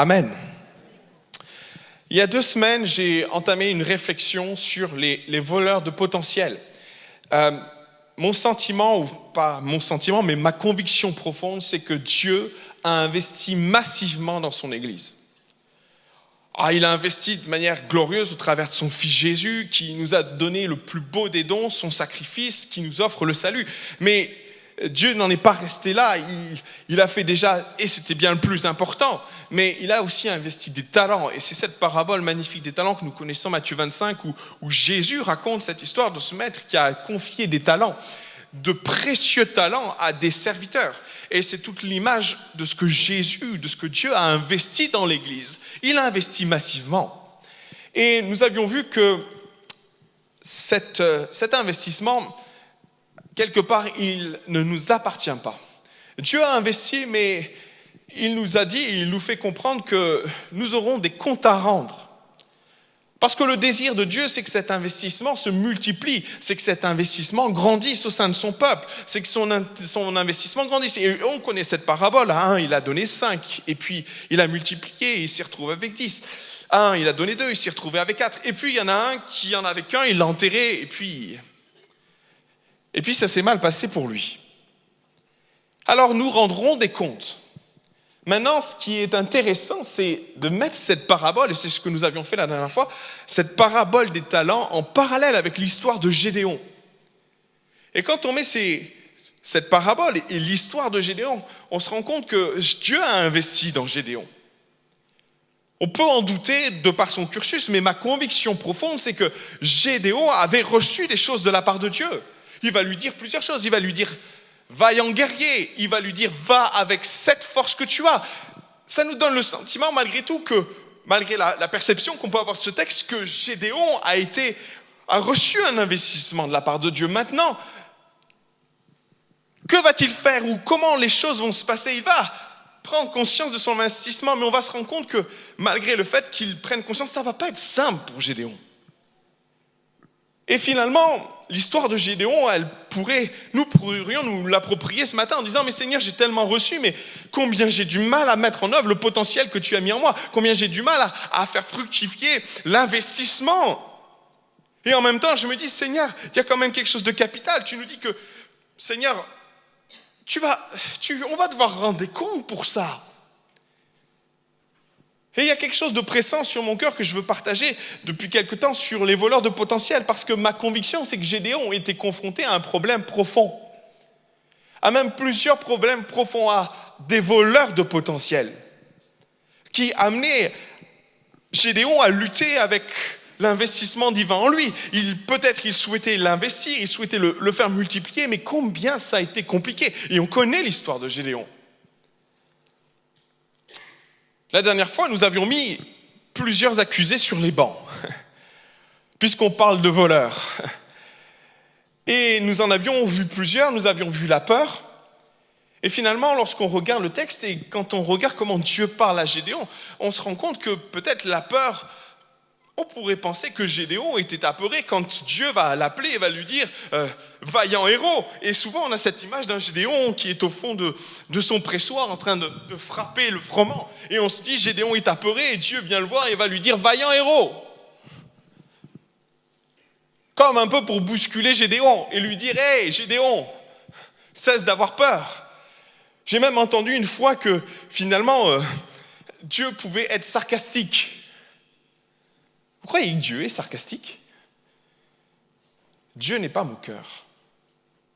Amen. Il y a 2 semaines, j'ai entamé une réflexion sur les voleurs de potentiel. Mon sentiment, ou pas mon sentiment, mais ma conviction profonde, c'est que Dieu a investi massivement dans son Église. Il a investi de manière glorieuse au travers de son Fils Jésus, qui nous a donné le plus beau des dons, son sacrifice, qui nous offre le salut. Mais Dieu n'en est pas resté là, il a fait déjà, et c'était bien le plus important, mais il a aussi investi des talents. Et c'est cette parabole magnifique des talents que nous connaissons, Matthieu 25, où Jésus raconte cette histoire de ce maître qui a confié des talents, de précieux talents à des serviteurs. Et c'est toute l'image de ce que Jésus, de ce que Dieu a investi dans l'Église. Il a investi massivement. Et nous avions vu que cet investissement, quelque part, il ne nous appartient pas. Dieu a investi, mais il nous a dit, il nous fait comprendre que nous aurons des comptes à rendre. Parce que le désir de Dieu, c'est que cet investissement se multiplie, c'est que cet investissement grandisse au sein de son peuple, c'est que son investissement grandisse. Et on connaît cette parabole, il a donné 5, et puis il a multiplié, et il s'est retrouvé avec 10. Il a donné 2, il s'est retrouvé avec 4. Et puis il y en a un qui en avait qu'un, il l'a enterré, et puis ça s'est mal passé pour lui. Alors nous rendrons des comptes. Maintenant, ce qui est intéressant, c'est de mettre cette parabole, et c'est ce que nous avions fait la dernière fois, cette parabole des talents en parallèle avec l'histoire de Gédéon. Et quand on met cette parabole et l'histoire de Gédéon, on se rend compte que Dieu a investi dans Gédéon. On peut en douter de par son cursus, mais ma conviction profonde, c'est que Gédéon avait reçu des choses de la part de Dieu. Il va lui dire plusieurs choses. Il va lui dire « vaillant guerrier ». Il va lui dire « va avec cette force que tu as ». Ça nous donne le sentiment, malgré tout, que malgré la perception qu'on peut avoir de ce texte, que Gédéon a reçu un investissement de la part de Dieu. Maintenant, que va-t-il faire ou comment les choses vont se passer? Il va prendre conscience de son investissement, mais on va se rendre compte que malgré le fait qu'il prenne conscience, ça ne va pas être simple pour Gédéon. Et finalement, l'histoire de Gédéon, nous pourrions nous l'approprier ce matin en disant « Mais Seigneur, j'ai tellement reçu, mais combien j'ai du mal à mettre en œuvre le potentiel que tu as mis en moi, combien j'ai du mal à faire fructifier l'investissement. » Et en même temps, je me dis « Seigneur, il y a quand même quelque chose de capital. Tu nous dis que, Seigneur, on va devoir rendre des comptes pour ça. » Et il y a quelque chose de pressant sur mon cœur que je veux partager depuis quelque temps sur les voleurs de potentiel, parce que ma conviction, c'est que Gédéon était confronté à un problème profond, à même plusieurs problèmes profonds, à des voleurs de potentiel, qui amenaient Gédéon à lutter avec l'investissement divin en lui. Peut-être qu'il souhaitait l'investir, il souhaitait le faire multiplier, mais combien ça a été compliqué. Et on connaît l'histoire de Gédéon. La dernière fois, nous avions mis plusieurs accusés sur les bancs, puisqu'on parle de voleurs. Et nous en avions vu plusieurs, nous avions vu la peur. Et finalement, lorsqu'on regarde le texte et quand on regarde comment Dieu parle à Gédéon, on se rend compte que peut-être la peur, on pourrait penser que Gédéon était apeuré quand Dieu va l'appeler et va lui dire « vaillant héros ». Et souvent, on a cette image d'un Gédéon qui est au fond de son pressoir en train de frapper le froment. Et on se dit « Gédéon est apeuré » et Dieu vient le voir et va lui dire « vaillant héros ». Comme un peu pour bousculer Gédéon et lui dire « hey Gédéon, cesse d'avoir peur ». J'ai même entendu une fois que finalement, Dieu pouvait être sarcastique. Vous croyez que Dieu est sarcastique? Dieu n'est pas moqueur.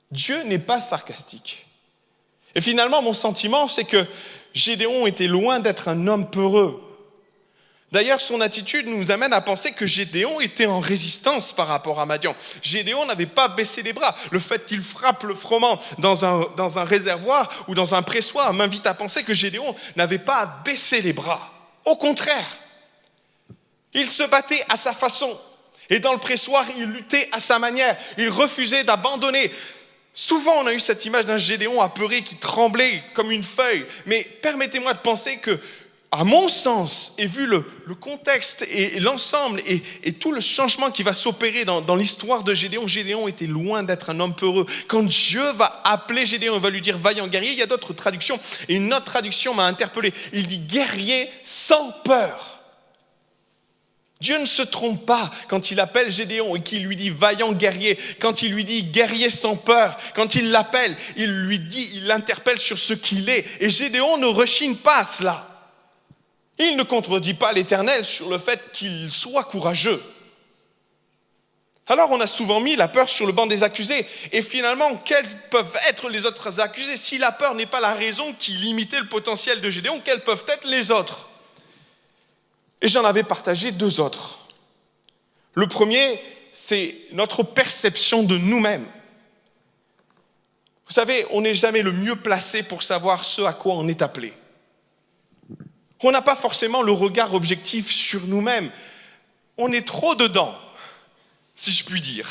Dieu n'est pas sarcastique. Et finalement, mon sentiment, c'est que Gédéon était loin d'être un homme peureux. D'ailleurs, son attitude nous amène à penser que Gédéon était en résistance par rapport à Madian. Gédéon n'avait pas baissé les bras. Le fait qu'il frappe le froment dans un réservoir ou dans un pressoir m'invite à penser que Gédéon n'avait pas baissé les bras. Au contraire, il se battait à sa façon. Et dans le pressoir, il luttait à sa manière. Il refusait d'abandonner. Souvent, on a eu cette image d'un Gédéon apeuré qui tremblait comme une feuille. Mais permettez-moi de penser que à mon sens, et vu le contexte et l'ensemble et tout le changement qui va s'opérer dans l'histoire de Gédéon, Gédéon était loin d'être un homme peureux. Quand Dieu va appeler Gédéon, il va lui dire vaillant guerrier, il y a d'autres traductions, et une autre traduction m'a interpellé. Il dit guerrier sans peur. Dieu ne se trompe pas quand il appelle Gédéon et qu'il lui dit vaillant guerrier, quand il lui dit guerrier sans peur, quand il l'appelle, il l'interpelle sur ce qu'il est. Et Gédéon ne rechigne pas à cela. Il ne contredit pas l'Éternel sur le fait qu'il soit courageux. Alors on a souvent mis la peur sur le banc des accusés. Et finalement, quels peuvent être les autres accusés? Si la peur n'est pas la raison qui limitait le potentiel de Gédéon, quels peuvent être les autres? Et j'en avais partagé deux autres. Le premier, c'est notre perception de nous-mêmes. Vous savez, on n'est jamais le mieux placé pour savoir ce à quoi on est appelé. On n'a pas forcément le regard objectif sur nous-mêmes. On est trop dedans, si je puis dire.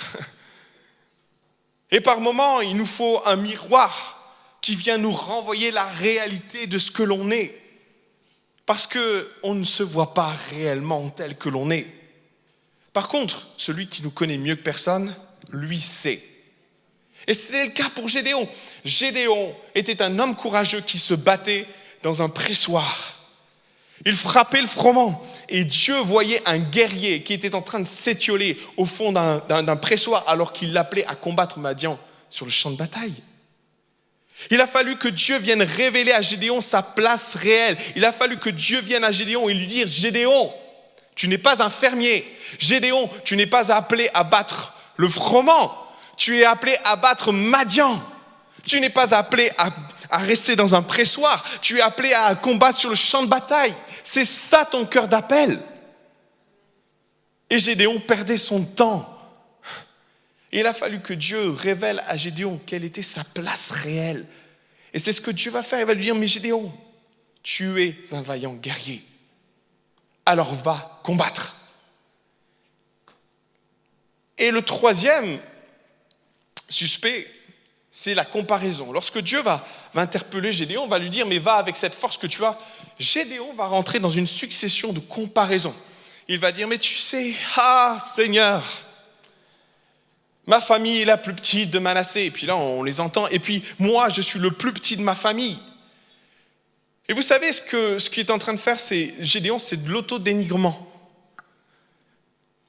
Et par moments, il nous faut un miroir qui vient nous renvoyer la réalité de ce que l'on est. Parce qu'on ne se voit pas réellement tel que l'on est. Par contre, celui qui nous connaît mieux que personne, lui sait. Et c'était le cas pour Gédéon. Gédéon était un homme courageux qui se battait dans un pressoir. Il frappait le froment et Dieu voyait un guerrier qui était en train de s'étioler au fond d'un pressoir alors qu'il l'appelait à combattre Madian sur le champ de bataille. Il a fallu que Dieu vienne révéler à Gédéon sa place réelle. Il a fallu que Dieu vienne à Gédéon et lui dire « Gédéon, tu n'es pas un fermier. Gédéon, tu n'es pas appelé à battre le froment. Tu es appelé à battre Madian. Tu n'es pas appelé à rester dans un pressoir. Tu es appelé à combattre sur le champ de bataille. C'est ça ton cœur d'appel. » Et Gédéon perdait son temps. Et il a fallu que Dieu révèle à Gédéon quelle était sa place réelle. Et c'est ce que Dieu va faire. Il va lui dire, mais Gédéon, tu es un vaillant guerrier. Alors va combattre. Et le troisième suspect, c'est la comparaison. Lorsque Dieu va interpeller Gédéon, va lui dire, mais va avec cette force que tu as. Gédéon va rentrer dans une succession de comparaisons. Il va dire, mais tu sais, Seigneur, ma famille est la plus petite de Manassé. Et puis là, on les entend. Et puis, moi, je suis le plus petit de ma famille. Et vous savez, ce qu'il est en train de faire, Gédéon, c'est de l'autodénigrement.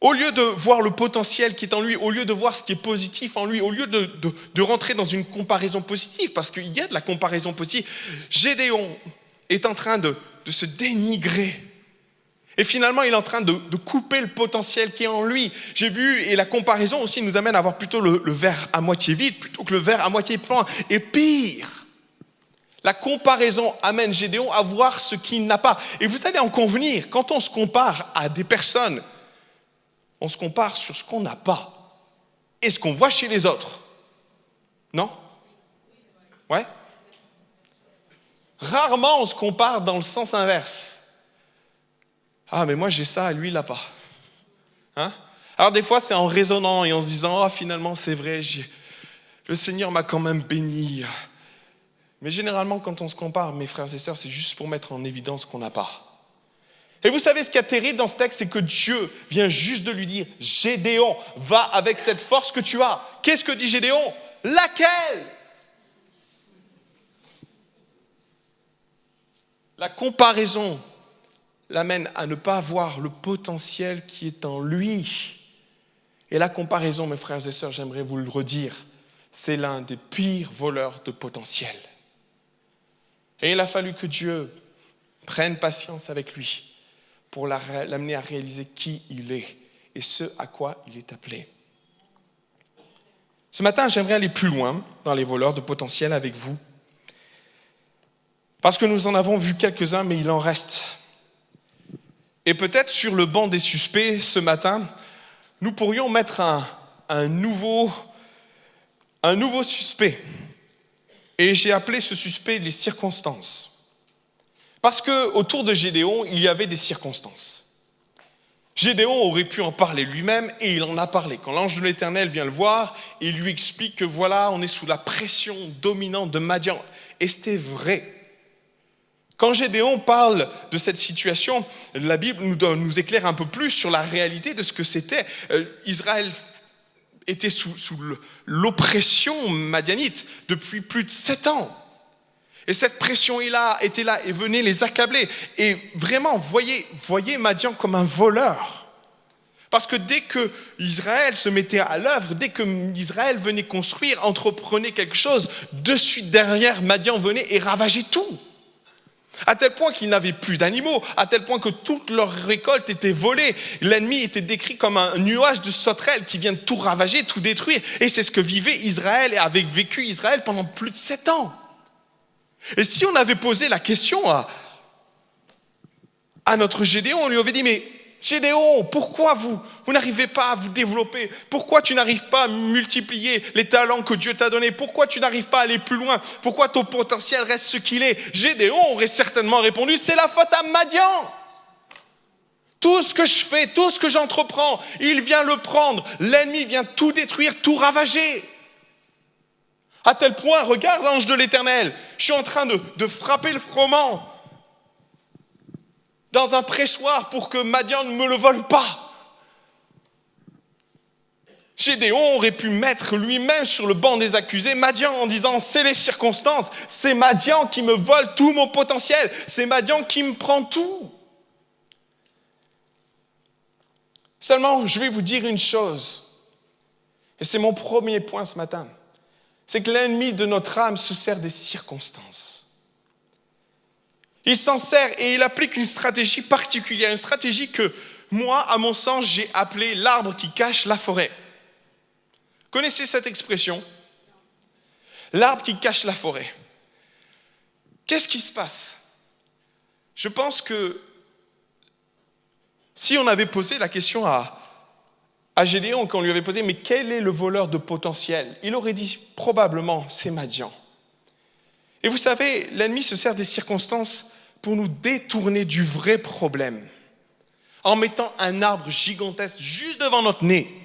Au lieu de voir le potentiel qui est en lui, au lieu de voir ce qui est positif en lui, au lieu de rentrer dans une comparaison positive, parce qu'il y a de la comparaison positive, Gédéon est en train de se dénigrer. Et finalement, il est en train de couper le potentiel qui est en lui. J'ai vu, et la comparaison aussi nous amène à voir plutôt le verre à moitié vide plutôt que le verre à moitié plein. Et pire, la comparaison amène Gédéon à voir ce qu'il n'a pas. Et vous allez en convenir, quand on se compare à des personnes, on se compare sur ce qu'on n'a pas et ce qu'on voit chez les autres. Non? Ouais? Rarement on se compare dans le sens inverse. Ah, mais moi j'ai ça, lui il l'a pas. Hein? Alors des fois c'est en raisonnant et en se disant, finalement c'est vrai, le Seigneur m'a quand même béni. Mais généralement quand on se compare, mes frères et sœurs, c'est juste pour mettre en évidence ce qu'on n'a pas. Et vous savez ce qui est terrible dans ce texte, c'est que Dieu vient juste de lui dire, Gédéon, va avec cette force que tu as. Qu'est-ce que dit Gédéon? Laquelle? La comparaison l'amène à ne pas voir le potentiel qui est en lui. Et la comparaison, mes frères et sœurs, j'aimerais vous le redire, c'est l'un des pires voleurs de potentiel. Et il a fallu que Dieu prenne patience avec lui pour l'amener à réaliser qui il est et ce à quoi il est appelé. Ce matin, j'aimerais aller plus loin dans les voleurs de potentiel avec vous, parce que nous en avons vu quelques-uns, mais il en reste. Et peut-être sur le banc des suspects, ce matin, nous pourrions mettre un nouveau suspect. Et j'ai appelé ce suspect les circonstances. Parce qu'autour de Gédéon, il y avait des circonstances. Gédéon aurait pu en parler lui-même et il en a parlé. Quand l'ange de l'Éternel vient le voir, il lui explique que voilà, on est sous la pression dominante de Madian. Et c'était vrai. Quand Gédéon parle de cette situation, la Bible nous éclaire un peu plus sur la réalité de ce que c'était. Israël était sous l'oppression madianite depuis plus de 7 ans. Et cette pression était là et venait les accabler. Et vraiment, voyez Madian comme un voleur. Parce que dès que Israël se mettait à l'œuvre, dès que Israël venait construire, entreprenait quelque chose, de suite derrière, Madian venait et ravageait tout. À tel point qu'ils n'avaient plus d'animaux, à tel point que toute leur récolte était volée. L'ennemi était décrit comme un nuage de sauterelles qui vient tout ravager, tout détruire. Et c'est ce que vivait Israël et avait vécu Israël pendant plus de 7 ans. Et si on avait posé la question à notre Gédéon, on lui avait dit, mais Gédéon, pourquoi vous n'arrivez pas à vous développer? Pourquoi tu n'arrives pas à multiplier les talents que Dieu t'a donnés? Pourquoi tu n'arrives pas à aller plus loin? Pourquoi ton potentiel reste ce qu'il est? Gédéon aurait certainement répondu, c'est la faute à Madian. Tout ce que je fais, tout ce que j'entreprends, il vient le prendre. L'ennemi vient tout détruire, tout ravager. À tel point, regarde l'ange de l'Éternel, je suis en train de frapper le froment dans un pressoir pour que Madian ne me le vole pas. Gédéon aurait pu mettre lui-même sur le banc des accusés Madian en disant, c'est les circonstances, c'est Madian qui me vole tout mon potentiel, c'est Madian qui me prend tout. Seulement, je vais vous dire une chose, et c'est mon premier point ce matin, c'est que l'ennemi de notre âme se sert des circonstances. Il s'en sert et il applique une stratégie particulière, une stratégie que moi, à mon sens, j'ai appelée l'arbre qui cache la forêt. Connaissez cette expression? L'arbre qui cache la forêt. Qu'est-ce qui se passe? Je pense que si on avait posé la question à Gédéon, qu'on lui avait posé, mais quel est le voleur de potentiel? Il aurait dit probablement, c'est Madian. Et vous savez, l'ennemi se sert des circonstances pour nous détourner du vrai problème, en mettant un arbre gigantesque juste devant notre nez.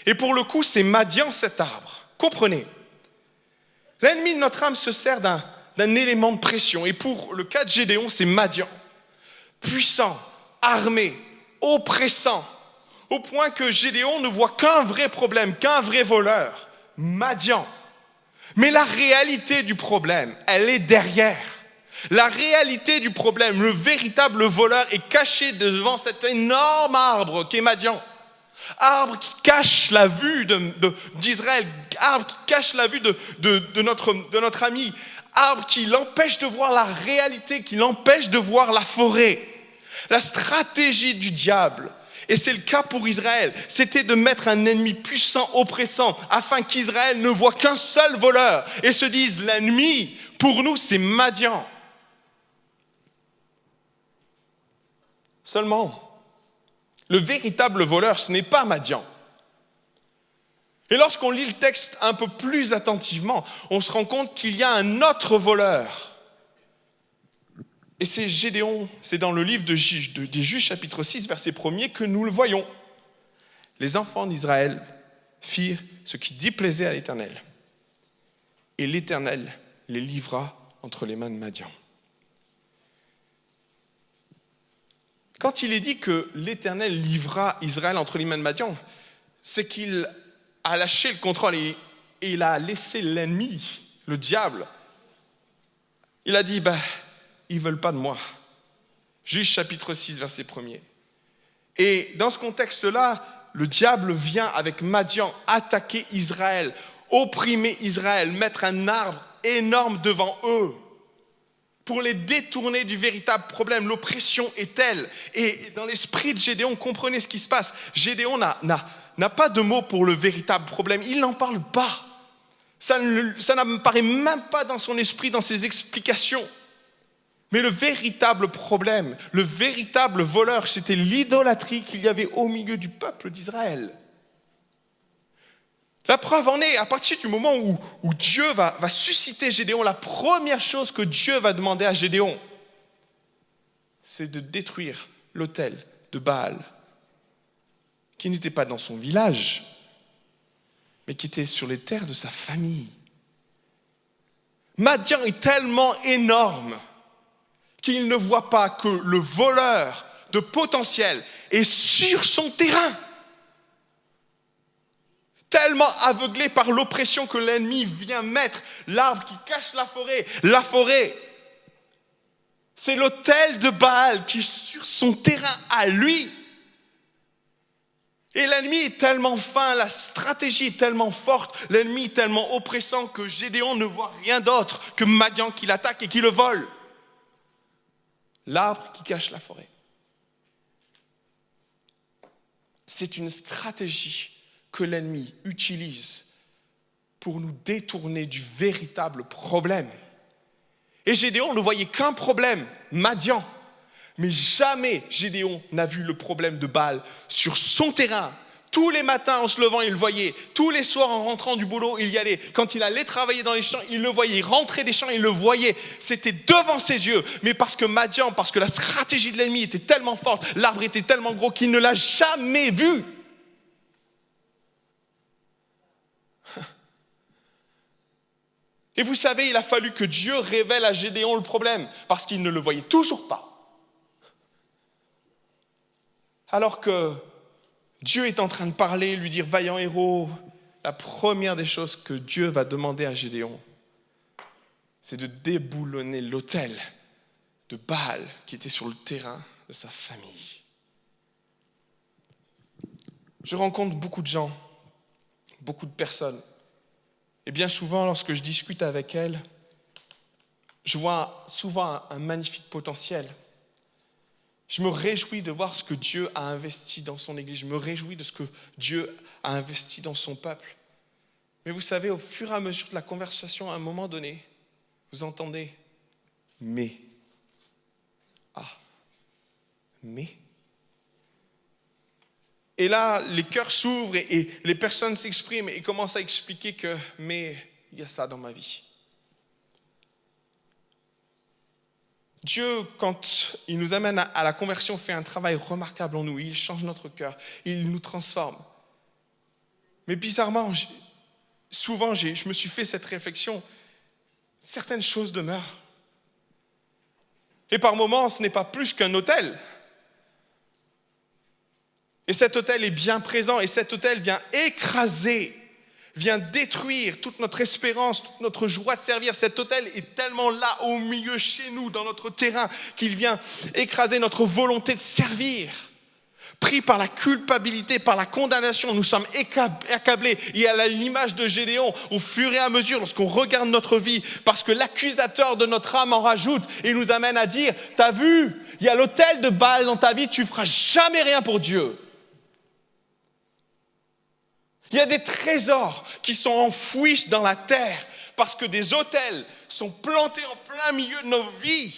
Et pour le coup, c'est Madian cet arbre. Comprenez? L'ennemi de notre âme se sert d'un élément de pression. Et pour le cas de Gédéon, c'est Madian. Puissant, armé, oppressant, au point que Gédéon ne voit qu'un vrai problème, qu'un vrai voleur, Madian. Mais la réalité du problème, elle est derrière. La réalité du problème, le véritable voleur est caché devant cet énorme arbre qu'est Madian. Arbre qui cache la vue d'Israël, arbre qui cache la vue de notre ami, arbre qui l'empêche de voir la réalité, qui l'empêche de voir la forêt. La stratégie du diable, et c'est le cas pour Israël, c'était de mettre un ennemi puissant, oppressant, afin qu'Israël ne voit qu'un seul voleur et se dise, l'ennemi, pour nous, c'est Madian. Seulement, le véritable voleur, ce n'est pas Madian. Et lorsqu'on lit le texte un peu plus attentivement, on se rend compte qu'il y a un autre voleur. Et c'est Gédéon, c'est dans le livre des Juges, chapitre 6, verset 1er, que nous le voyons. Les enfants d'Israël firent ce qui déplaisait à l'Éternel. Et l'Éternel les livra entre les mains de Madian. Quand il est dit que l'Éternel livra Israël entre les mains de Madian, c'est qu'il a lâché le contrôle et il a laissé l'ennemi, le diable. Il a dit, ils ne veulent pas de moi. Juge chapitre 6, verset 1er. Et dans ce contexte-là, le diable vient avec Madian attaquer Israël, opprimer Israël, mettre un arbre énorme devant eux pour les détourner du véritable problème. L'oppression est telle. Et dans l'esprit de Gédéon, comprenez ce qui se passe. Gédéon n'a pas de mots pour le véritable problème. Il n'en parle pas. Ça n'apparaît même pas dans son esprit, dans ses explications. Mais le véritable problème, le véritable voleur, c'était l'idolâtrie qu'il y avait au milieu du peuple d'Israël. La preuve en est, à partir du moment où Dieu va susciter Gédéon, la première chose que Dieu va demander à Gédéon, c'est de détruire l'autel de Baal, qui n'était pas dans son village, mais qui était sur les terres de sa famille. Madian est tellement énorme qu'il ne voit pas que le voleur de potentiel est sur son terrain. Tellement aveuglé par l'oppression que l'ennemi vient mettre, l'arbre qui cache la forêt, c'est l'autel de Baal qui est sur son terrain à lui. Et l'ennemi est tellement fin, la stratégie est tellement forte, l'ennemi est tellement oppressant que Gédéon ne voit rien d'autre que Madian qui l'attaque et qui le vole. L'arbre qui cache la forêt. C'est une stratégie que l'ennemi utilise pour nous détourner du véritable problème. Et Gédéon ne voyait qu'un problème, Madian. Mais jamais Gédéon n'a vu le problème de Baal sur son terrain. Tous les matins en se levant, il le voyait. Tous les soirs en rentrant du boulot, il y allait. Quand il allait travailler dans les champs, il le voyait. Il rentrait des champs, il le voyait. C'était devant ses yeux. Mais parce que Madian, parce que la stratégie de l'ennemi était tellement forte, l'arbre était tellement gros qu'il ne l'a jamais vu. Et vous savez, il a fallu que Dieu révèle à Gédéon le problème, parce qu'il ne le voyait toujours pas. Alors que Dieu est en train de parler, lui dire « Vaillant héros », la première des choses que Dieu va demander à Gédéon, c'est de déboulonner l'autel de Baal qui était sur le terrain de sa famille. Je rencontre beaucoup de gens, beaucoup de personnes. Et bien souvent, lorsque je discute avec elles, je vois souvent un magnifique potentiel. Je me réjouis de voir ce que Dieu a investi dans son Église. Je me réjouis de ce que Dieu a investi dans son peuple. Mais vous savez, au fur et à mesure de la conversation, à un moment donné, vous entendez « mais ». Ah, mais. Et là, les cœurs s'ouvrent et les personnes s'expriment et commencent à expliquer que « mais il y a ça dans ma vie ». Dieu, quand il nous amène à la conversion, fait un travail remarquable en nous. Il change notre cœur, il nous transforme. Mais bizarrement, souvent, je me suis fait cette réflexion. Certaines choses demeurent. Et par moments, ce n'est pas plus qu'un autel. Et cet autel est bien présent, et cet autel vient écraser, vient détruire toute notre espérance, toute notre joie de servir. Cet autel est tellement là au milieu chez nous, dans notre terrain, qu'il vient écraser notre volonté de servir. Pris par la culpabilité, par la condamnation, nous sommes accablés. Et à l'image de Gédéon, au fur et à mesure, lorsqu'on regarde notre vie, parce que l'accusateur de notre âme en rajoute et nous amène à dire « T'as vu, il y a l'autel de Baal dans ta vie, tu ne feras jamais rien pour Dieu. » Il y a des trésors qui sont enfouis dans la terre parce que des autels sont plantés en plein milieu de nos vies.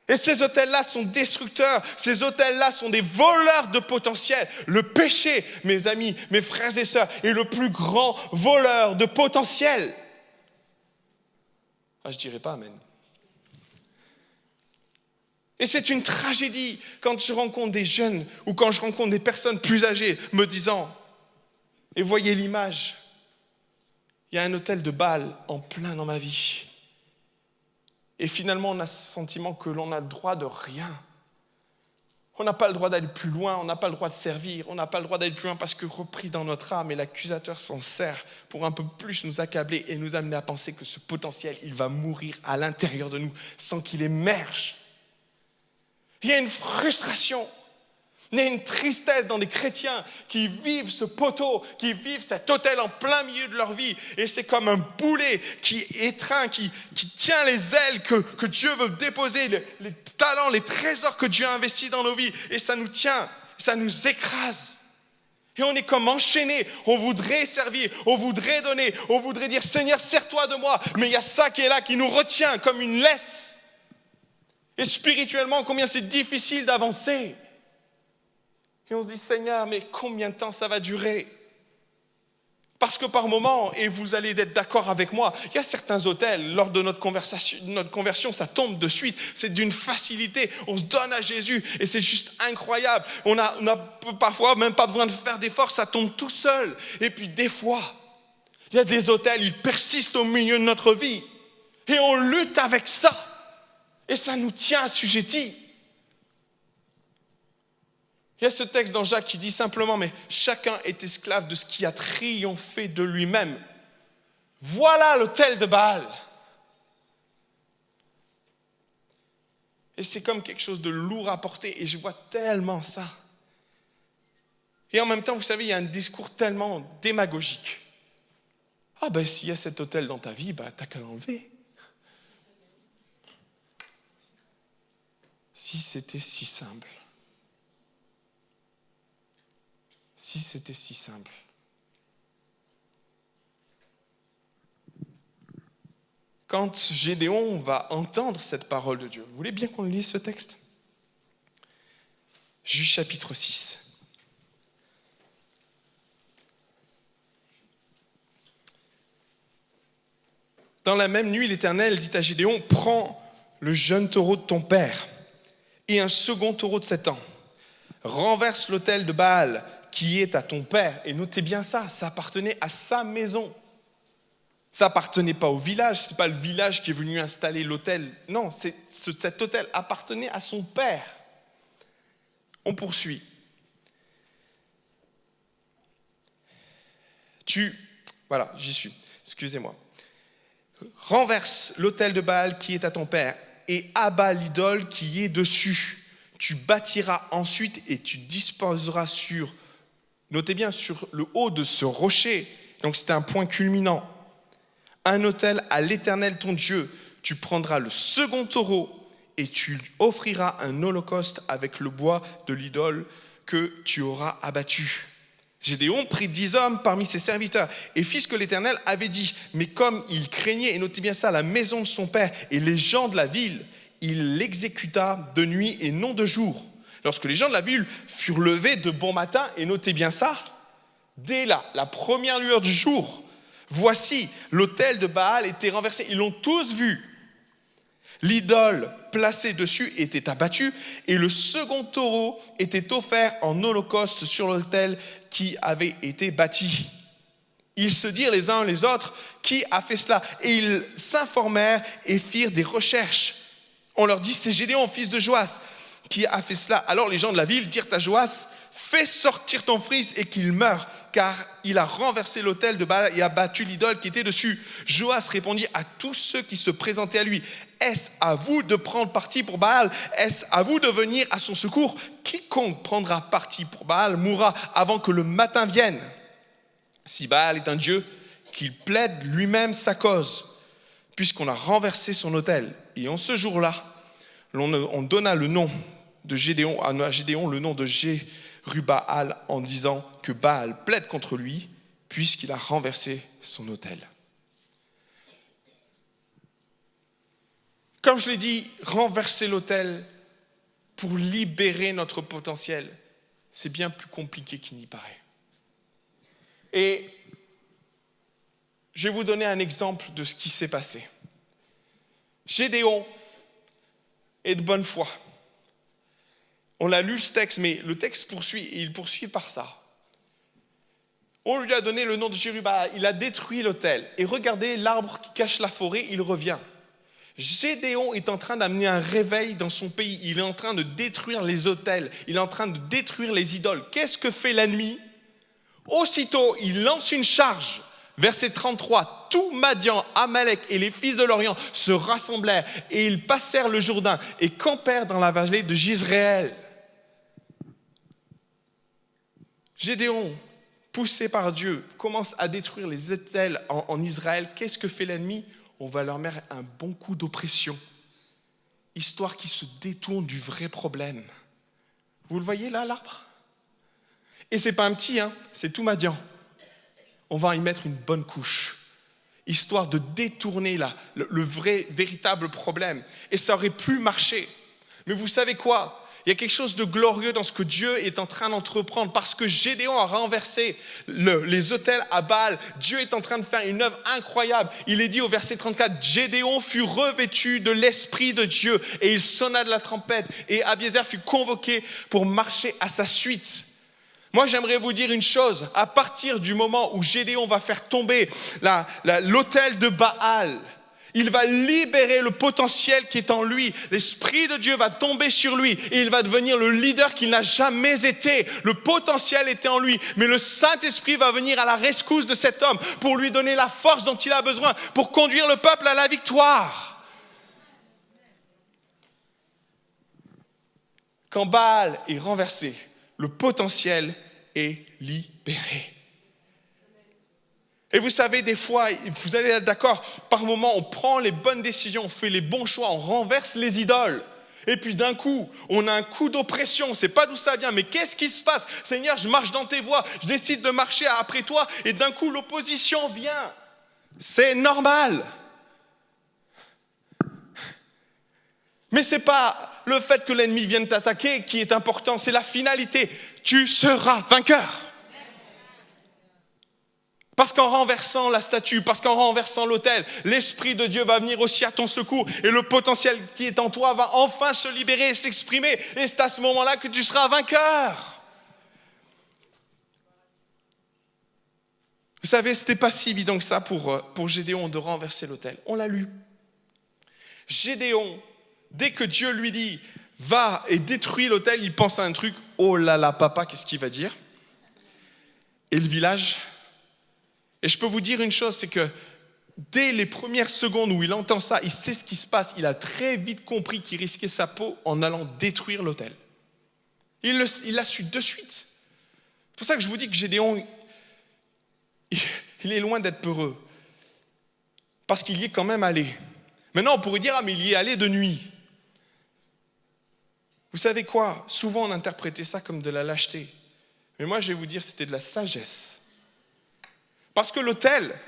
Et ces autels-là sont destructeurs. Ces autels-là sont des voleurs de potentiel. Le péché, mes amis, mes frères et sœurs, est le plus grand voleur de potentiel. Ah, je ne dirais pas amen. Et c'est une tragédie quand je rencontre des jeunes ou quand je rencontre des personnes plus âgées me disant « Et voyez l'image, il y a un autel de Baal en plein dans ma vie. » Et finalement, on a ce sentiment que l'on a le droit de rien. On n'a pas le droit d'aller plus loin, on n'a pas le droit de servir, on n'a pas le droit d'aller plus loin parce que repris dans notre âme et l'accusateur s'en sert pour un peu plus nous accabler et nous amener à penser que ce potentiel, il va mourir à l'intérieur de nous sans qu'il émerge. Il y a une frustration, il y a une tristesse dans des chrétiens qui vivent ce poteau, qui vivent cet autel en plein milieu de leur vie. Et c'est comme un boulet qui étreint, qui tient les ailes que Dieu veut déposer, les talents, les trésors que Dieu a investis dans nos vies. Et ça nous tient, ça nous écrase. Et on est comme enchaînés, on voudrait servir, on voudrait donner, on voudrait dire « Seigneur, sers-toi de moi ». Mais il y a ça qui est là, qui nous retient comme une laisse. Et spirituellement, combien c'est difficile d'avancer. Et on se dit, Seigneur, mais combien de temps ça va durer? Parce que par moment, et vous allez être d'accord avec moi, il y a certains autels, lors de notre conversion, ça tombe de suite, c'est d'une facilité, on se donne à Jésus et c'est juste incroyable. On a parfois même pas besoin de faire d'efforts, ça tombe tout seul. Et puis des fois, il y a des autels, ils persistent au milieu de notre vie et on lutte avec ça. Et ça nous tient assujettis. Il y a ce texte dans Jacques qui dit simplement, mais chacun est esclave de ce qui a triomphé de lui-même. Voilà l'autel de Baal. Et c'est comme quelque chose de lourd à porter, et je vois tellement ça. Et en même temps, vous savez, il y a un discours tellement démagogique. Ah ben, s'il y a cet autel dans ta vie, t'as qu'à l'enlever. Si c'était si simple. Si c'était si simple. Quand Gédéon va entendre cette parole de Dieu, vous voulez bien qu'on lise ce texte ? Juge chapitre 6. Dans la même nuit, l'Éternel dit à Gédéon, « Prends le jeune taureau de ton père et un second taureau de 7 ans. Renverse l'autel de Baal qui est à ton père. » Et notez bien ça, ça appartenait à sa maison. Ça appartenait pas au village, ce n'est pas le village qui est venu installer l'autel. Non, cet autel appartenait à son père. On poursuit. Voilà, j'y suis, excusez-moi. Renverse l'autel de Baal qui est à ton père et abat l'idole qui est dessus. Tu bâtiras ensuite et tu disposeras notez bien, sur le haut de ce rocher, donc c'était un point culminant, un autel à l'Éternel ton Dieu. Tu prendras le second taureau et tu offriras un holocauste avec le bois de l'idole que tu auras abattu. Gédéon prit 10 hommes parmi ses serviteurs et fit ce que l'Éternel avait dit. Mais comme il craignait, et notez bien ça, la maison de son père et les gens de la ville, il l'exécuta de nuit et non de jour. Lorsque les gens de la ville furent levés de bon matin, et notez bien ça, dès la première lueur du jour, voici, l'autel de Baal était renversé. Ils l'ont tous vu. L'idole placée dessus était abattue et le second taureau était offert en holocauste sur l'autel qui avait été bâti. Ils se dirent les uns les autres, qui a fait cela ? Et ils s'informèrent et firent des recherches. On leur dit, c'est Gédéon, fils de Joas, qui a fait cela. Alors les gens de la ville dirent à Joas, fais sortir ton fils et qu'il meure, car il a renversé l'autel de Baal et a battu l'idole qui était dessus. Joas répondit à tous ceux qui se présentaient à lui, est-ce à vous de prendre parti pour Baal ? Est-ce à vous de venir à son secours ? Quiconque prendra parti pour Baal mourra avant que le matin vienne. Si Baal est un dieu, qu'il plaide lui-même sa cause, puisqu'on a renversé son autel. Et en ce jour-là, on donna le nom de Gédéon, à Gédéon le nom de Jérubbaal en disant que Baal plaide contre lui, puisqu'il a renversé son autel. Comme je l'ai dit, renverser l'autel pour libérer notre potentiel, c'est bien plus compliqué qu'il n'y paraît. Et je vais vous donner un exemple de ce qui s'est passé. Gédéon est de bonne foi. On a lu ce texte, mais le texte poursuit, et il poursuit par ça. On lui a donné le nom de Jérubbaal, il a détruit l'autel. Et regardez, l'arbre qui cache la forêt, il revient. Gédéon est en train d'amener un réveil dans son pays. Il est en train de détruire les autels. Il est en train de détruire les idoles. Qu'est-ce que fait l'ennemi ? Aussitôt, il lance une charge. Verset 33, tout Madian, Amalek et les fils de l'Orient se rassemblèrent et ils passèrent le Jourdain et campèrent dans la vallée de Jizréel. Gédéon, poussé par Dieu, commence à détruire les autels en Israël. Qu'est-ce que fait l'ennemi ? On va leur mettre un bon coup d'oppression, histoire qu'ils se détournent du vrai problème. Vous le voyez là, l'arbre ? Et c'est pas un petit, c'est tout Madian. On va y mettre une bonne couche, histoire de détourner le véritable problème. Et ça aurait pu marcher. Mais vous savez quoi ? Il y a quelque chose de glorieux dans ce que Dieu est en train d'entreprendre. Parce que Gédéon a renversé les autels à Baal, Dieu est en train de faire une œuvre incroyable. Il est dit au verset 34, Gédéon fut revêtu de l'Esprit de Dieu et il sonna de la trompette. Et Abiézer fut convoqué pour marcher à sa suite. Moi, j'aimerais vous dire une chose. À partir du moment où Gédéon va faire tomber l'autel de Baal, Il va libérer le potentiel qui est en lui. L'Esprit de Dieu va tomber sur lui et il va devenir le leader qu'il n'a jamais été. Le potentiel était en lui, mais le Saint-Esprit va venir à la rescousse de cet homme pour lui donner la force dont il a besoin pour conduire le peuple à la victoire. Quand Baal est renversé, le potentiel est libéré. Et vous savez, des fois, vous allez être d'accord, par moments, on prend les bonnes décisions, on fait les bons choix, on renverse les idoles. Et puis d'un coup, on a un coup d'oppression, on ne sait pas d'où ça vient, mais qu'est-ce qui se passe? Seigneur, je marche dans tes voies, je décide de marcher après toi, et d'un coup, l'opposition vient. C'est normal. Mais ce n'est pas le fait que l'ennemi vienne t'attaquer qui est important, c'est la finalité. Tu seras vainqueur. Parce qu'en renversant la statue, parce qu'en renversant l'autel, l'Esprit de Dieu va venir aussi à ton secours et le potentiel qui est en toi va enfin se libérer et s'exprimer. Et c'est à ce moment-là que tu seras vainqueur. Vous savez, ce n'était pas si évident que ça pour Gédéon de renverser l'autel. On l'a lu. Gédéon, dès que Dieu lui dit « va et détruis l'autel », il pense à un truc « oh là là, papa, qu'est-ce qu'il va dire ?» Et le village... Et je peux vous dire une chose, c'est que dès les premières secondes où il entend ça, il sait ce qui se passe. Il a très vite compris qu'il risquait sa peau en allant détruire l'autel. Il l'a su de suite. C'est pour ça que je vous dis que Gédéon, il est loin d'être peureux. Parce qu'il y est quand même allé. Maintenant, on pourrait dire, ah mais il y est allé de nuit. Vous savez quoi? Souvent, on interprétait ça comme de la lâcheté. Mais moi, je vais vous dire, c'était de la sagesse. Parce que l'autel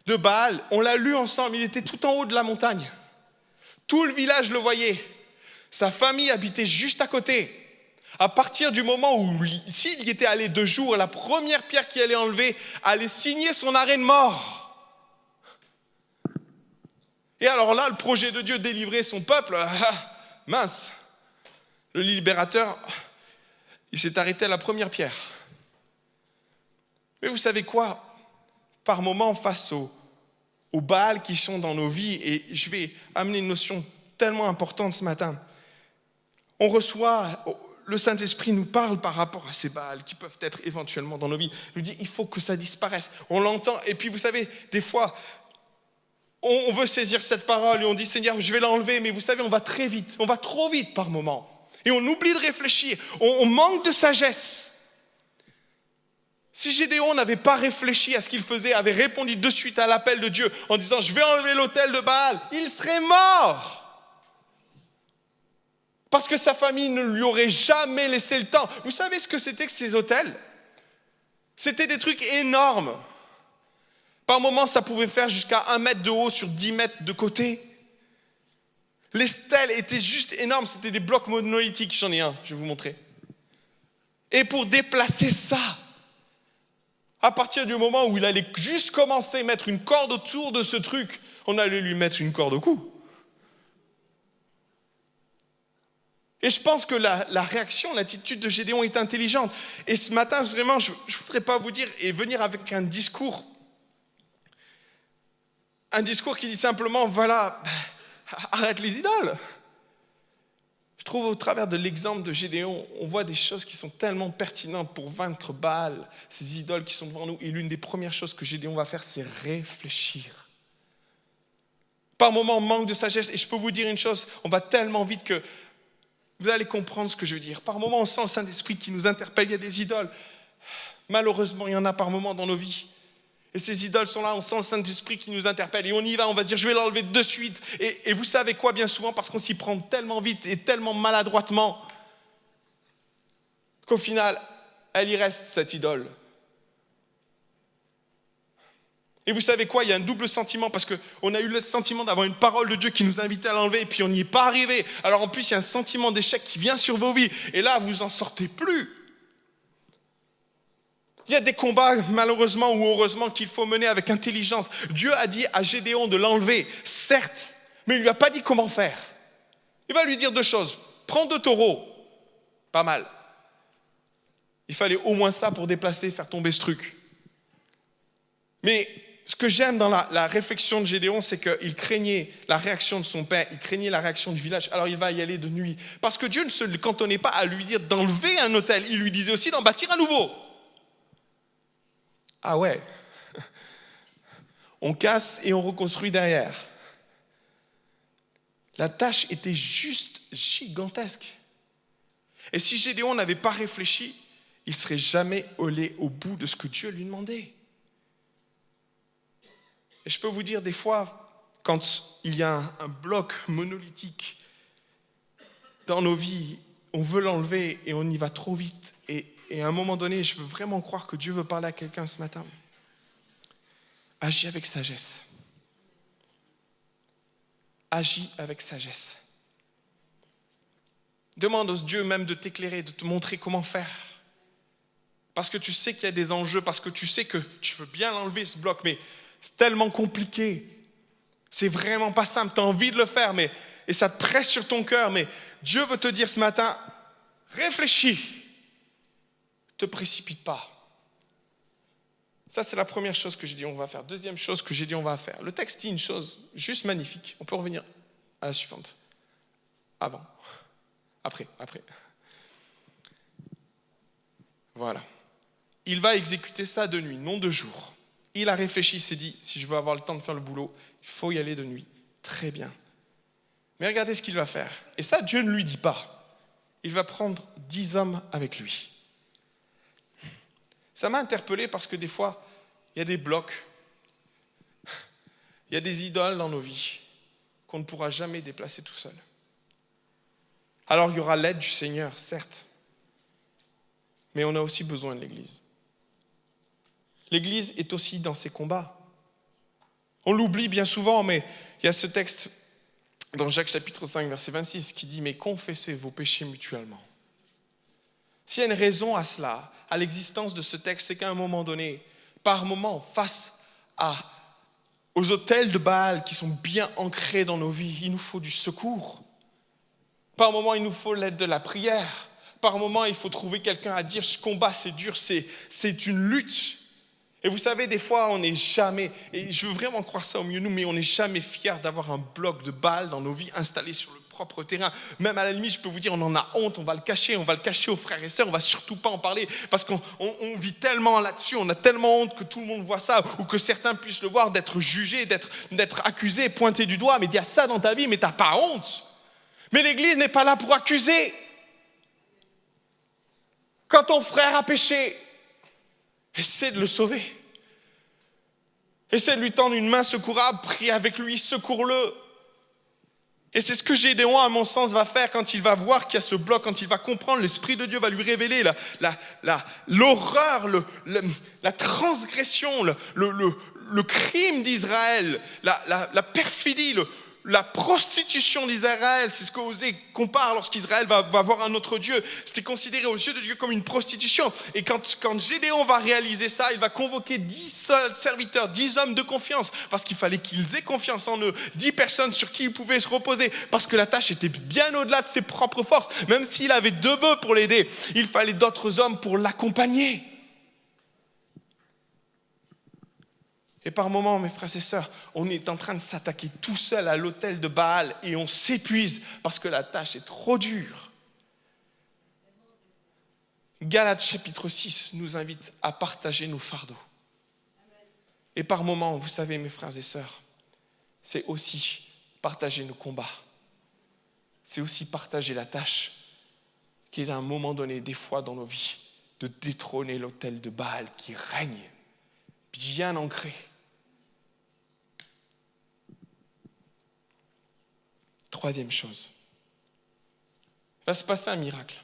de Baal, on l'a lu ensemble, il était tout en haut de la montagne. Tout le village le voyait. Sa famille habitait juste à côté. À partir du moment où, s'il y était allé 2 jours, la première pierre qu'il allait enlever allait signer son arrêt de mort. Et alors là, le projet de Dieu délivrer son peuple, mince, le libérateur, il s'est arrêté à la première pierre. Mais vous savez quoi? Par moments, face aux Baals qui sont dans nos vies, et je vais amener une notion tellement importante ce matin. On reçoit, le Saint-Esprit nous parle par rapport à ces Baals qui peuvent être éventuellement dans nos vies. Il nous dit, il faut que ça disparaisse. On l'entend, et puis vous savez, des fois, on veut saisir cette parole et on dit, Seigneur, je vais l'enlever, mais vous savez, on va très vite, on va trop vite par moments. Et on oublie de réfléchir, on manque de sagesse. Si Gédéon n'avait pas réfléchi à ce qu'il faisait, avait répondu de suite à l'appel de Dieu en disant « Je vais enlever l'autel de Baal », il serait mort. Parce que sa famille ne lui aurait jamais laissé le temps. Vous savez ce que c'était que ces autels? C'était des trucs énormes. Par moments, ça pouvait faire jusqu'à 1 mètre de haut sur 10 mètres de côté. Les stèles étaient juste énormes. C'était des blocs monolithiques. J'en ai un, je vais vous montrer. Et pour déplacer ça, à partir du moment où il allait juste commencer à mettre une corde autour de ce truc, on allait lui mettre une corde au cou. Et je pense que la réaction, l'attitude de Gédéon est intelligente. Et ce matin, vraiment, je ne voudrais pas vous dire et venir avec un discours qui dit simplement, voilà, arrête les idoles. Je trouve au travers de l'exemple de Gédéon, on voit des choses qui sont tellement pertinentes pour vaincre Baal, ces idoles qui sont devant nous. Et l'une des premières choses que Gédéon va faire, c'est réfléchir. Par moments, on manque de sagesse. Et je peux vous dire une chose, on va tellement vite que vous allez comprendre ce que je veux dire. Par moments, on sent le Saint-Esprit qui nous interpelle. Il y a des idoles. Malheureusement, il y en a par moments dans nos vies. Et ces idoles sont là, on sent le Saint-Esprit qui nous interpelle. Et on y va, on va dire, je vais l'enlever de suite. Et vous savez quoi, bien souvent, parce qu'on s'y prend tellement vite et tellement maladroitement, qu'au final, elle y reste, cette idole. Et vous savez quoi, il y a un double sentiment, parce qu'on a eu le sentiment d'avoir une parole de Dieu qui nous invitait à l'enlever, et puis on n'y est pas arrivé. Alors en plus, il y a un sentiment d'échec qui vient sur vos vies. Et là, vous n'en sortez plus. Il y a des combats, malheureusement ou heureusement, qu'il faut mener avec intelligence. Dieu a dit à Gédéon de l'enlever, certes, mais il ne lui a pas dit comment faire. Il va lui dire 2 choses. Prends 2 taureaux, pas mal. Il fallait au moins ça pour déplacer, faire tomber ce truc. Mais ce que j'aime dans la réflexion de Gédéon, c'est qu'il craignait la réaction de son père, il craignait la réaction du village, alors il va y aller de nuit. Parce que Dieu ne se cantonnait pas à lui dire d'enlever un autel, il lui disait aussi d'en bâtir un nouveau. Ah ouais, on casse et on reconstruit derrière. La tâche était juste gigantesque. Et si Gédéon n'avait pas réfléchi, il ne serait jamais allé au bout de ce que Dieu lui demandait. Et je peux vous dire, des fois, quand il y a un bloc monolithique dans nos vies, on veut l'enlever et on y va trop vite. Et à un moment donné, je veux vraiment croire que Dieu veut parler à quelqu'un ce matin. Agis avec sagesse. Agis avec sagesse. Demande à Dieu même de t'éclairer, de te montrer comment faire. Parce que tu sais qu'il y a des enjeux, parce que tu sais que tu veux bien l'enlever ce bloc, mais c'est tellement compliqué. C'est vraiment pas simple. Tu as envie de le faire, et ça te presse sur ton cœur. Mais Dieu veut te dire ce matin, réfléchis. Ne te précipite pas. Ça, c'est la première chose que j'ai dit on va faire. Deuxième chose que j'ai dit on va faire. Le texte dit une chose juste magnifique. On peut revenir à la suivante. Avant. Après. Voilà. Il va exécuter ça de nuit, non de jour. Il a réfléchi, il s'est dit, si je veux avoir le temps de faire le boulot, il faut y aller de nuit. Très bien. Mais regardez ce qu'il va faire. Et ça, Dieu ne lui dit pas. Il va prendre 10 hommes avec lui. Ça m'a interpellé parce que des fois, il y a des blocs, il y a des idoles dans nos vies qu'on ne pourra jamais déplacer tout seul. Alors il y aura l'aide du Seigneur, certes, mais on a aussi besoin de l'Église. L'Église est aussi dans ses combats. On l'oublie bien souvent, mais il y a ce texte dans Jacques chapitre 5, verset 26 qui dit « Mais confessez vos péchés mutuellement ». S'il y a une raison à cela, à l'existence de ce texte, c'est qu'à un moment donné, par moment, face aux autels de Baal qui sont bien ancrés dans nos vies, il nous faut du secours. Par moment, il nous faut l'aide de la prière. Par moment, il faut trouver quelqu'un à dire « Je combats, c'est dur, c'est une lutte ». Et vous savez, des fois, on n'est jamais, et je veux vraiment croire ça au mieux de nous, mais on n'est jamais fiers d'avoir un bloc de Baal dans nos vies installé sur le propre terrain. Même à la limite, je peux vous dire, on en a honte, on va le cacher aux frères et sœurs, on ne va surtout pas en parler parce qu'on vit tellement là-dessus, on a tellement honte que tout le monde voit ça ou que certains puissent le voir, d'être jugés, d'être accusés, pointés du doigt, mais il y a ça dans ta vie, mais tu n'as pas honte. Mais l'Église n'est pas là pour accuser. Quand ton frère a péché, essaie de le sauver. Essaie de lui tendre une main secourable, prie avec lui, secours-le. Et c'est ce que Gédéon, à mon sens, va faire quand il va voir qu'il y a ce bloc, quand il va comprendre, l'Esprit de Dieu va lui révéler l'horreur, la transgression, le crime d'Israël, la perfidie, la prostitution d'Israël. C'est ce qu'Osée compare lorsqu'Israël va voir un autre Dieu. C'était considéré aux yeux de Dieu comme une prostitution. Et quand Gédéon va réaliser ça, il va convoquer 10 serviteurs, 10 hommes de confiance, parce qu'il fallait qu'ils aient confiance en eux, 10 personnes sur qui ils pouvaient se reposer, parce que la tâche était bien au-delà de ses propres forces. Même s'il avait 2 bœufs pour l'aider, il fallait d'autres hommes pour l'accompagner. Et par moments, mes frères et sœurs, on est en train de s'attaquer tout seul à l'autel de Baal et on s'épuise parce que la tâche est trop dure. Galates chapitre 6 nous invite à partager nos fardeaux. Et par moments, vous savez, mes frères et sœurs, c'est aussi partager nos combats. C'est aussi partager la tâche qui est à un moment donné, des fois dans nos vies, de détrôner l'autel de Baal qui règne, bien ancré. Troisième chose, il va se passer un miracle.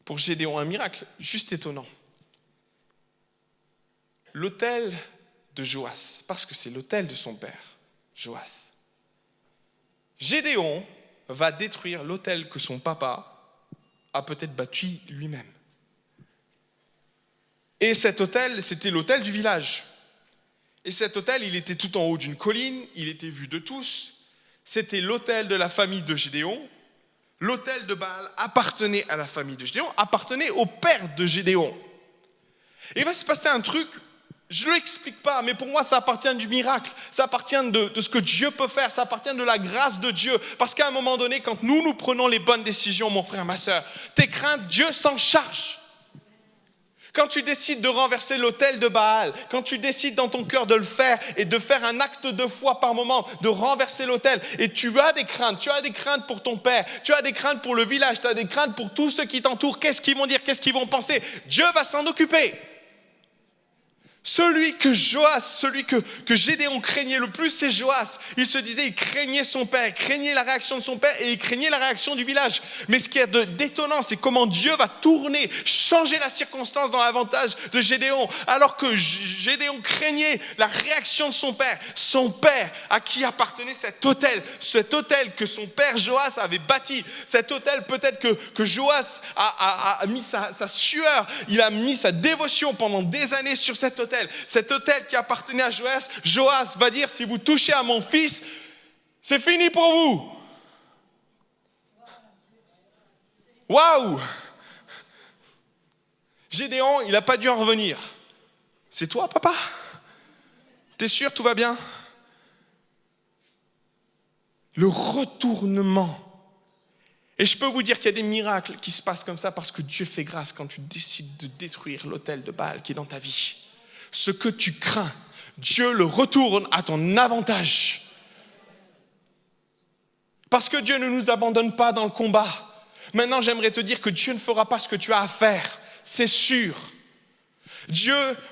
Pour Gédéon, un miracle juste étonnant. L'autel de Joas, parce que c'est l'autel de son père, Joas. Gédéon va détruire l'autel que son papa a peut-être bâti lui-même. Et cet autel, c'était l'autel du village. Et cet autel, il était tout en haut d'une colline, il était vu de tous. C'était l'autel de la famille de Gédéon. L'autel de Baal appartenait à la famille de Gédéon, appartenait au père de Gédéon. Et il va se passer un truc Je ne l'explique pas, mais pour moi, ça appartient du miracle. Ça appartient de ce que Dieu peut faire. Ça appartient de la grâce de Dieu. Parce qu'à un moment donné, quand nous prenons les bonnes décisions, mon frère, ma soeur, tes craintes, Dieu s'en charge. Quand tu décides de renverser l'autel de Baal, quand tu décides dans ton cœur de le faire et de faire un acte de foi par moment, de renverser l'autel, et tu as des craintes pour ton père, tu as des craintes pour le village, tu as des craintes pour tous ceux qui t'entourent, qu'est-ce qu'ils vont dire, qu'est-ce qu'ils vont penser, Dieu va s'en occuper. Celui que Gédéon craignait le plus, c'est Joas. Il se disait, il craignait son père, il craignait la réaction de son père et il craignait la réaction du village. Mais ce qui est d'étonnant, c'est comment Dieu va tourner, changer la circonstance dans l'avantage de Gédéon. Alors que Gédéon craignait la réaction de son père à qui appartenait cet autel que son père Joas avait bâti. Cet autel peut-être que Joas a mis sa sueur, il a mis sa dévotion pendant des années sur cet autel. Cet autel qui appartenait à Joas va dire, si vous touchez à mon fils, c'est fini pour vous. Waouh! Gédéon, il n'a pas dû en revenir. C'est toi, papa? T'es sûr, tout va bien? Le retournement. Et je peux vous dire qu'il y a des miracles qui se passent comme ça parce que Dieu fait grâce quand tu décides de détruire l'autel de Baal qui est dans ta vie. Ce que tu crains, Dieu le retourne à ton avantage. Parce que Dieu ne nous abandonne pas dans le combat. Maintenant, j'aimerais te dire que Dieu ne fera pas ce que tu as à faire. C'est sûr.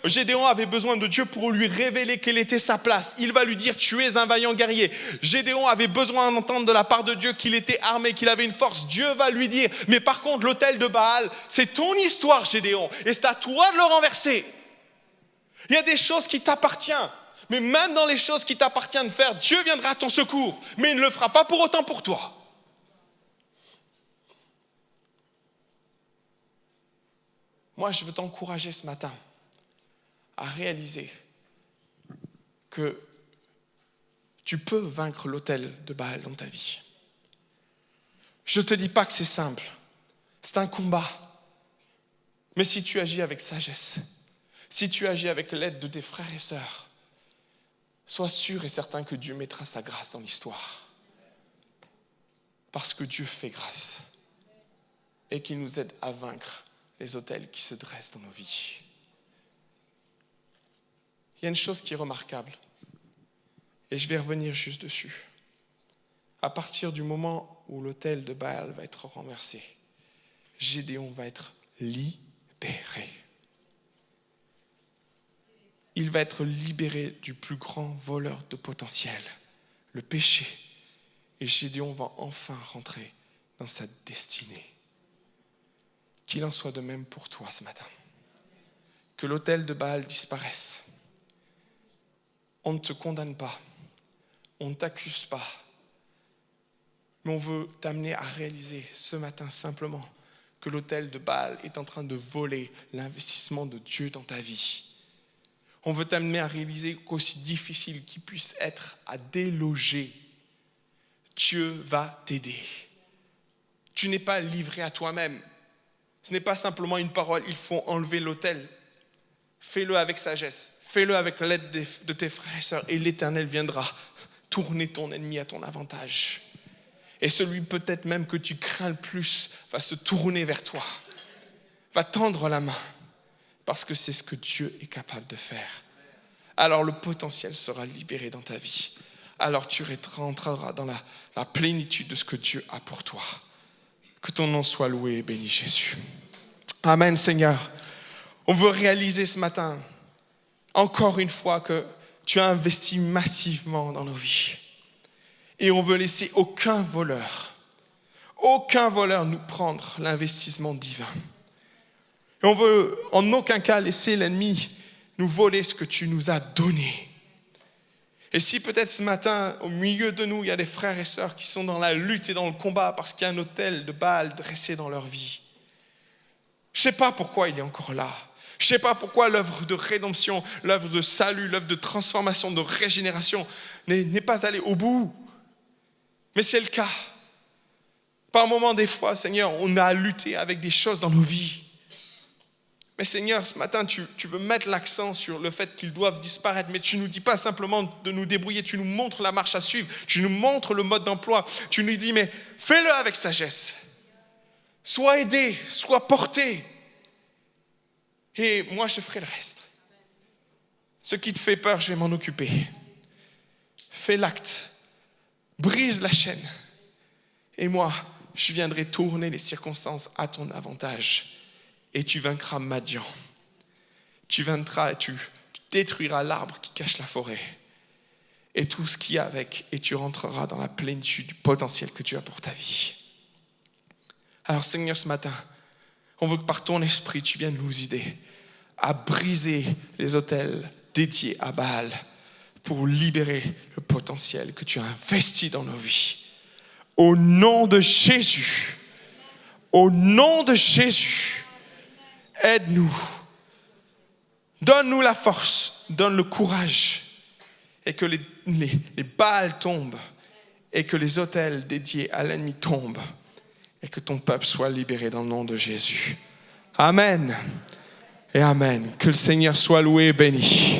Gédéon avait besoin de Dieu pour lui révéler quelle était sa place. Il va lui dire, tu es un vaillant guerrier. Gédéon avait besoin d'entendre de la part de Dieu qu'il était armé, qu'il avait une force. Dieu va lui dire, mais par contre, l'autel de Baal, c'est ton histoire, Gédéon. Et c'est à toi de le renverser. Il y a des choses qui t'appartiennent. Mais même dans les choses qui t'appartiennent de faire, Dieu viendra à ton secours. Mais il ne le fera pas pour autant pour toi. Moi, je veux t'encourager ce matin à réaliser que tu peux vaincre l'autel de Baal dans ta vie. Je ne te dis pas que c'est simple. C'est un combat. Mais si tu agis avec sagesse, si tu agis avec l'aide de tes frères et sœurs, sois sûr et certain que Dieu mettra sa grâce dans l'histoire. Parce que Dieu fait grâce et qu'il nous aide à vaincre les autels qui se dressent dans nos vies. Il y a une chose qui est remarquable et je vais revenir juste dessus. À partir du moment où l'autel de Baal va être renversé, Gédéon va être libéré. Il va être libéré du plus grand voleur de potentiel, le péché. Et Gédéon va enfin rentrer dans sa destinée. Qu'il en soit de même pour toi ce matin. Que l'autel de Baal disparaisse. On ne te condamne pas. On ne t'accuse pas. Mais on veut t'amener à réaliser ce matin simplement que l'autel de Baal est en train de voler l'investissement de Dieu dans ta vie. On veut t'amener à réaliser qu'aussi difficile qu'il puisse être à déloger, Dieu va t'aider. Tu n'es pas livré à toi-même. Ce n'est pas simplement une parole, il faut enlever l'autel. Fais-le avec sagesse, fais-le avec l'aide de tes frères et sœurs et l'Éternel viendra tourner ton ennemi à ton avantage. Et celui peut-être même que tu crains le plus va se tourner vers toi, va tendre la main. Parce que c'est ce que Dieu est capable de faire. Alors le potentiel sera libéré dans ta vie. Alors tu rentreras dans la plénitude de ce que Dieu a pour toi. Que ton nom soit loué et béni, Jésus. Amen, Seigneur. On veut réaliser ce matin, encore une fois, que tu as investi massivement dans nos vies. Et on veut laisser aucun voleur nous prendre l'investissement divin. Et on veut en aucun cas laisser l'ennemi nous voler ce que tu nous as donné. Et si peut-être ce matin, au milieu de nous, il y a des frères et sœurs qui sont dans la lutte et dans le combat parce qu'il y a un autel de Baal dressé dans leur vie. Je ne sais pas pourquoi il est encore là. Je ne sais pas pourquoi l'œuvre de rédemption, l'œuvre de salut, l'œuvre de transformation, de régénération n'est pas allée au bout. Mais c'est le cas. Par moments, des fois, Seigneur, on a lutté avec des choses dans nos vies. Mais Seigneur, ce matin, tu veux mettre l'accent sur le fait qu'ils doivent disparaître, mais tu ne nous dis pas simplement de nous débrouiller, tu nous montres la marche à suivre, tu nous montres le mode d'emploi, tu nous dis, mais fais-le avec sagesse. Sois aidé, sois porté. Et moi, je ferai le reste. Ce qui te fait peur, je vais m'en occuper. Fais l'acte, brise la chaîne. Et moi, je viendrai tourner les circonstances à ton avantage. Et tu vaincras Madian. Tu détruiras l'arbre qui cache la forêt. Et tout ce qu'il y a avec. Et tu rentreras dans la plénitude du potentiel que tu as pour ta vie. Alors Seigneur, ce matin, on veut que par ton esprit, tu viennes nous aider à briser les autels dédiés à Baal pour libérer le potentiel que tu as investi dans nos vies. Au nom de Jésus. Au nom de Jésus. Aide-nous, donne-nous la force, donne le courage et que les Baals tombent et que les autels dédiés à l'ennemi tombent et que ton peuple soit libéré dans le nom de Jésus. Amen et amen. Que le Seigneur soit loué et béni.